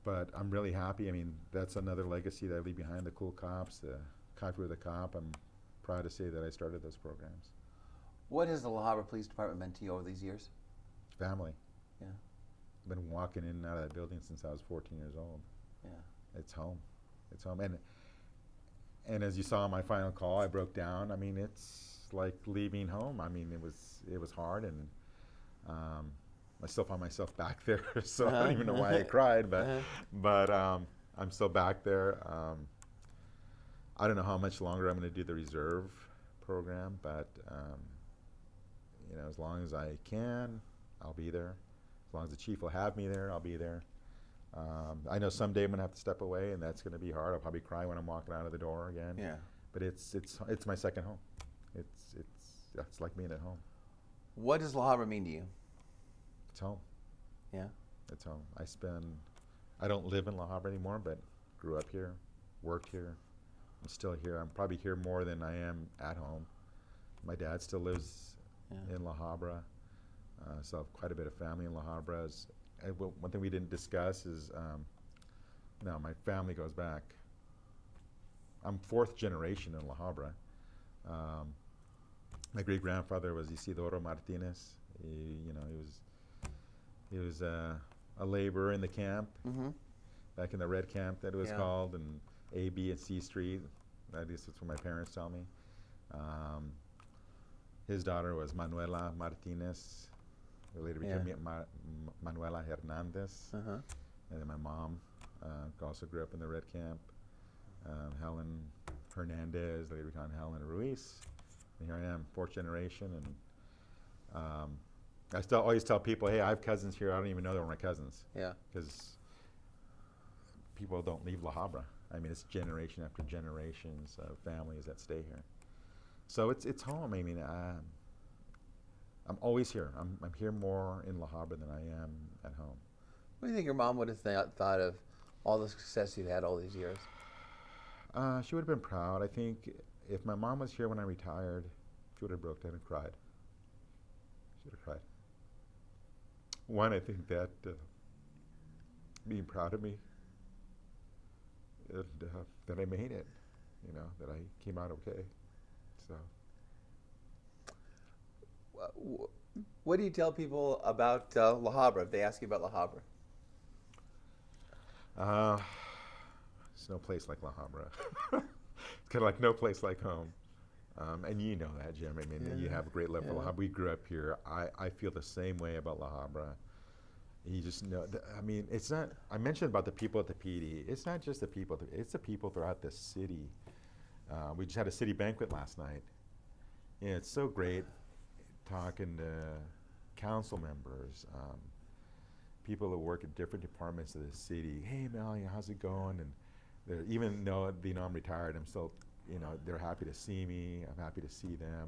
But I'm really happy. I mean, that's another legacy that I leave behind, the cool cops, the coffee with a cop. I'm proud to say that I started those programs. What has the La Habra Police Department meant to you over these years? Family. Yeah. I've been walking in and out of that building since I was 14 years old. Yeah. It's home. It's home. And as you saw in my final call, I broke down. I mean, it's like leaving home. I mean, it was hard, and I still find myself back there, so I don't even know why I cried, but I'm still back there. I don't know how much longer I'm going to do the reserve program, but you know, as long as I can, I'll be there. As long as the chief will have me there, I'll be there. I know someday I'm going to have to step away, and that's going to be hard. I'll probably cry when I'm walking out of the door again. Yeah. But it's my second home. It's like being at home. What does La Habra mean to you? It's home. Yeah. It's home. I don't live in La Habra anymore, but grew up here, worked here. I'm still here. I'm probably here more than I am at home. My dad still lives in La Habra, so I have quite a bit of family in La Habra. One thing we didn't discuss is, no, my family goes back. I'm fourth generation in La Habra. My great grandfather was Isidoro Martinez. He was a laborer in the camp, back in the red camp that it was called, and A, B, and C Street. At least that's what my parents tell me. His daughter was Manuela Martinez, who later became Manuela Hernandez. And then my mom also grew up in the red camp. Helen Hernandez, later became Helen Ruiz. And here I am, fourth generation, and I still always tell people, hey, I have cousins here. I don't even know they're my cousins. Yeah. Because people don't leave La Habra. I mean, it's generation after generations of families that stay here. So it's home. I mean, I'm always here. I'm here more in La Habra than I am at home. What do you think your mom would have thought of all the success you've had all these years? She would have been proud. I think if my mom was here when I retired, she would have broke down and cried. She would have cried. One, I think that being proud of me, and, that I made it, you know, that I came out okay. So. What do you tell people about La Habra if they ask you about La Habra? There's no place like La Habra. It's kind of like no place like home. And you know that, Jim. I mean, you have a great love for La Habra. We grew up here. I feel the same way about La Habra. You just know, I mean, it's not, I mentioned about the people at the PD. It's not just the people, it's the people throughout the city. We just had a city banquet last night. Yeah, it's so great talking to council members, people that work at different departments of the city. Hey, Mel, how's it going? And even though I'm retired, I'm still, you know, they're happy to see me. I'm happy to see them.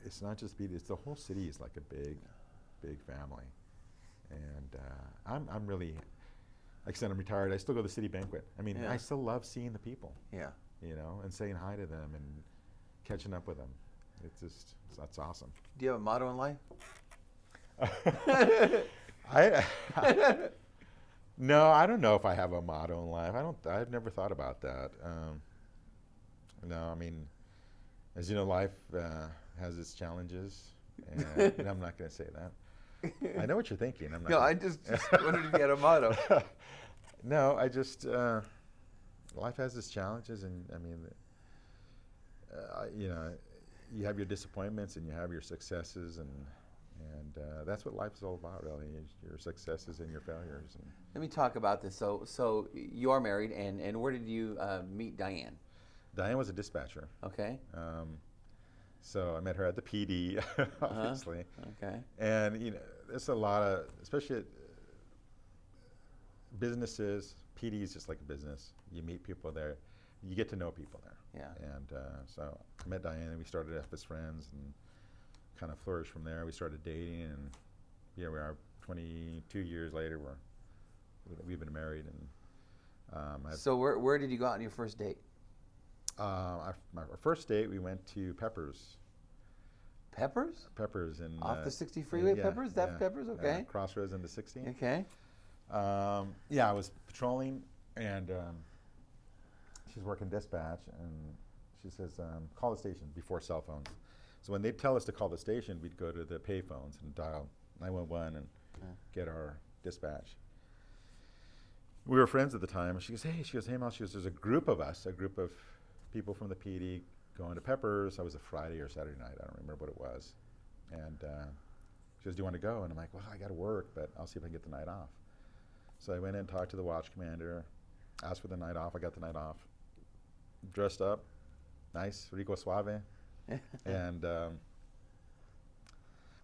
It's not just it's the whole city is like a big family. And I'm really, like I said, I'm retired. I still go to the city banquet. I mean, I still love seeing the people. Yeah. You know, and saying hi to them and catching up with them. That's awesome. Do you have a motto in life? No, I don't know if I have a motto in life. I've never thought about that. No, I mean, as you know, life has its challenges, and I'm not going to say that. I know what you're thinking. I'm not. No, I just wondered if you had a motto. No, I just life has its challenges, and I mean, you know, you have your disappointments and you have your successes, and that's what life is all about, really, is your successes and your failures. And let me talk about this. So you are married, and where did you meet Diane? Diane was a dispatcher. Okay. So I met her at the PD, obviously. Okay. And you know, there's a lot of, especially at businesses. PD is just like a business. You meet people there, you get to know people there. Yeah. And so I met Diane, and we started off as friends, and kind of flourished from there. We started dating, and here we are 22 years later. We've been married, and So where did you go out on your first date? our first date, we went to Peppers. Peppers? Peppers in Off the 60 freeway, yeah, Peppers? That Peppers? Okay. Crossroads into 60. Okay. Yeah, I was patrolling, and she's working dispatch, and she says, call the station before cell phones. So when they'd tell us to call the station, we'd go to the pay phones and dial 911 and get our dispatch. We were friends at the time. She goes, hey, Mel, there's a group of us, a group of people from the PD going to Peppers. It was a Friday or Saturday night. I don't remember what it was. And she goes, do you want to go? And I'm like, well, I got to work, but I'll see if I can get the night off. So I went in and talked to the watch commander, asked for the night off. I got the night off. Dressed up, nice, rico suave. And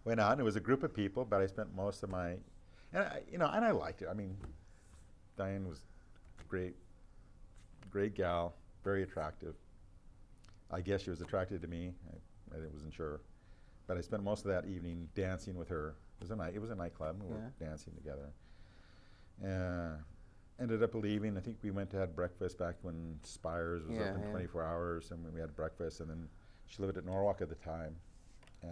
went out, and it was a group of people, but I spent most of my, and I liked it. I mean, Diane was great gal, very attractive. I guess she was attracted to me. I wasn't sure, but I spent most of that evening dancing with her. It was a nightclub. We were dancing together. Ended up leaving. I think we went to have breakfast back when Spires was open 24 hours, and we had breakfast. And then she lived at Norwalk at the time, and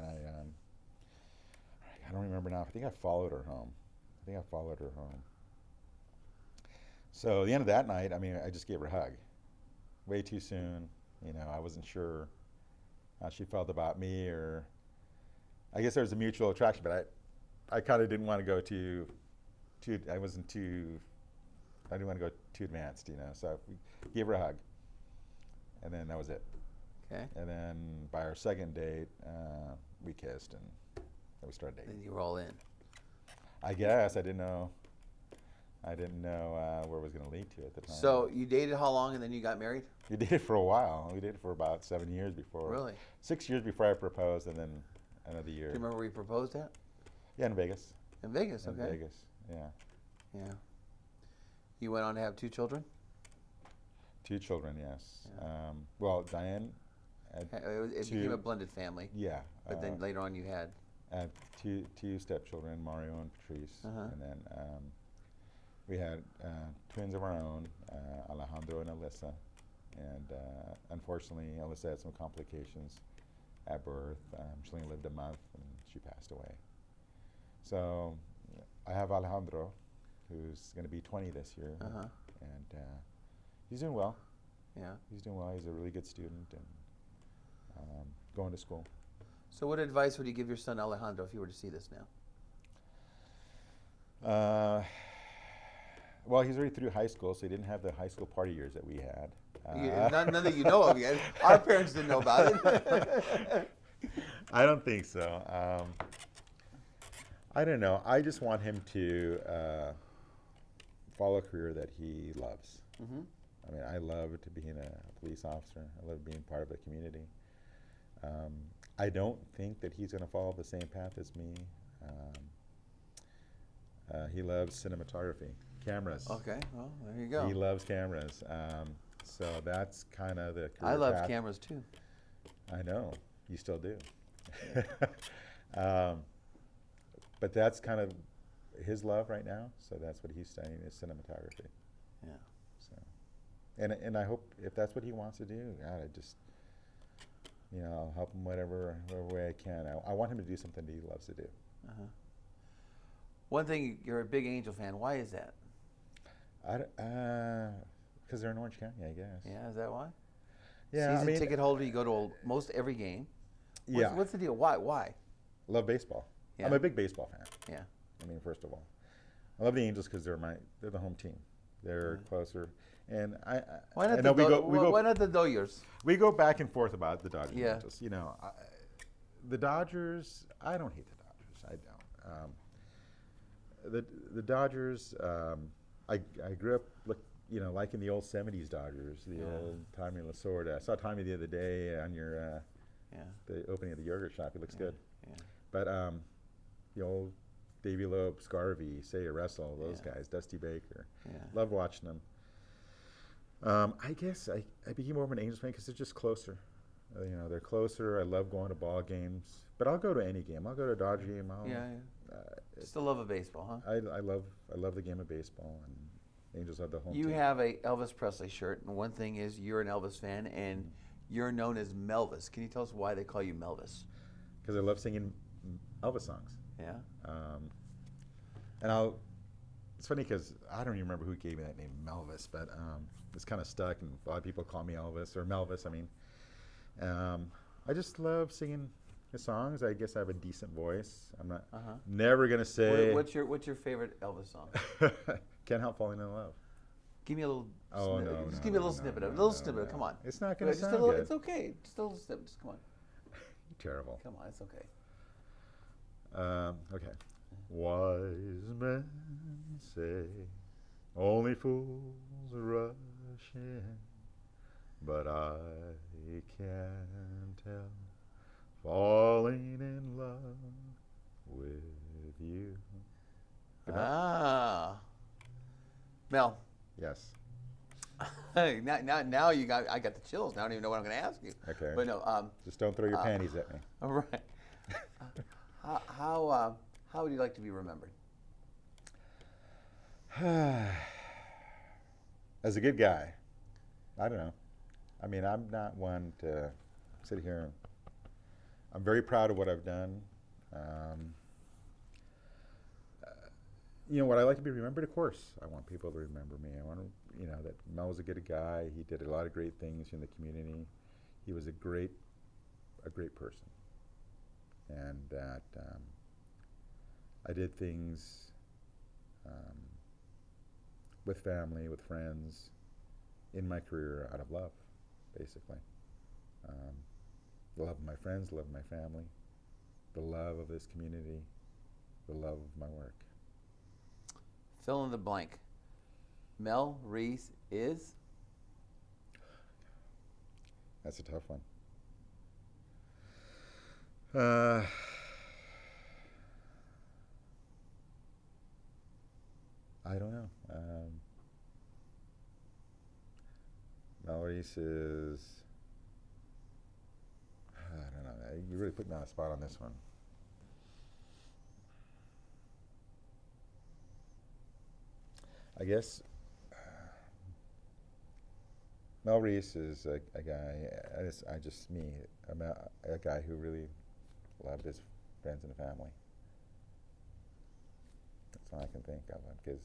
I don't remember now. I think I followed her home. So at the end of that night, I mean, I just gave her a hug. Way too soon. I wasn't sure how she felt about me, or I guess there was a mutual attraction, but I kind of didn't want to go too. I didn't want to go too advanced, So we gave her a hug, and then that was it. Okay. And then by our second date, we kissed, and then we started dating. Then you were all in. I guess I didn't know where it was going to lead to at the time. So you dated how long, and then you got married? We dated for a while. We dated for about 7 years before. Really? 6 years before I proposed, and then another year. Do you remember where you proposed at? Yeah, in Vegas. In Vegas, okay. In Vegas, yeah. Yeah. You went on to have 2 children? 2 children, yes. Yeah. Well, Diane had It became a blended family. Yeah. But then later on you had? Two stepchildren, Mario and Patrice. And then we had twins of our own, Alejandro and Alyssa. And unfortunately, Alyssa had some complications at birth. She only lived a month, and she passed away. So I have Alejandro, who's going to be 20 this year. And he's doing well. Yeah. He's doing well. He's a really good student, and going to school. So what advice would you give your son Alejandro if you were to see this now? Well, he's already through high school, so he didn't have the high school party years that we had. None that you know of yet. Our parents didn't know about it. I don't think so. I don't know. I just want him to follow a career that he loves. I mean, I love being a police officer. I love being part of a community. I don't think that he's going to follow the same path as me. He loves cinematography, cameras. Okay, well, there you go. He loves cameras. So that's kind of the career I love path. cameras too. I know, you still do. But that's kind of his love right now. So that's what he's studying, is cinematography. Yeah. So, and I hope if that's what he wants to do, God, I just, I'll help him whatever way I can. I want him to do something that he loves to do. One thing, you're a big Angel fan. Why is that? Because they're in Orange County, I guess. Yeah, is that why? Yeah, Season ticket holder, you go to most every game. What's the deal? Why? Love baseball. Yeah. I'm a big baseball fan. Yeah. I mean, first of all, I love the Angels because they're the home team. They're closer, and why not the Dodgers? We go back and forth about the Dodgers. Yeah. Angels. The Dodgers. I don't hate the Dodgers. I don't. The Dodgers. I grew up liking the old '70s Dodgers, the old Tommy Lasorda. I saw Tommy the other day on your the opening of the yogurt shop. He looks good. Yeah. But the old Davey Loeb, Scarvey, Say Russell, those guys, Dusty Baker. Yeah. Love watching them. I guess I became more of an Angels fan because they're just closer. You know, they're closer. I love going to ball games, but I'll go to any game. I'll go to a Dodger game. Yeah, yeah. Just the love of baseball, huh? I love the game of baseball, and Angels have the home You team. have a Elvis Presley shirt, and one thing is you're an Elvis fan, and you're known as Melvis. Can you tell us why they call you Melvis? Because I love singing Elvis songs. Yeah. And it's funny because I don't even remember who gave me that name, Melvis, but it's kind of stuck, and a lot of people call me Elvis, or Melvis, I mean. I just love singing his songs. I guess I have a decent voice. I'm not never going to say. What's your favorite Elvis song? Can't Help Falling in Love. Give me a little. Oh, snippet. no, Just no, give me a no, little no, snippet no, of it. A little no, snippet. no. Come on. It's not going to Just sound a little. good. It's okay. Just a little snippet. Just come on. Terrible. Come on. It's okay. Okay. Wise men say only fools rush in, but I can't help falling in love with you. Mel. Yes. Hey, now I got the chills. Now I don't even know what I'm going to ask you. Okay. But no. Just don't throw your panties at me. All right. How would you like to be remembered? As a good guy. I don't know. I mean, I'm not one to sit here. I'm very proud of what I've done. You know what I like to be remembered? Of course, I want people to remember me. I want to, you know, that Mel was a good guy. He did a lot of great things in the community. He was a great person, and that I did things with family, with friends, in my career out of love, basically. The love of my friends, the love of my family, the love of this community, the love of my work. Fill in the blank. Mel Ruiz is? That's a tough one. I don't know. Mel Ruiz is... I don't know. You really put me on the spot on this one. I guess Mel Ruiz is a guy. A guy who really loved his friends and family. That's all I can think of, because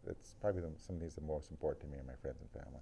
that's probably some of these the most important to me are my friends and family.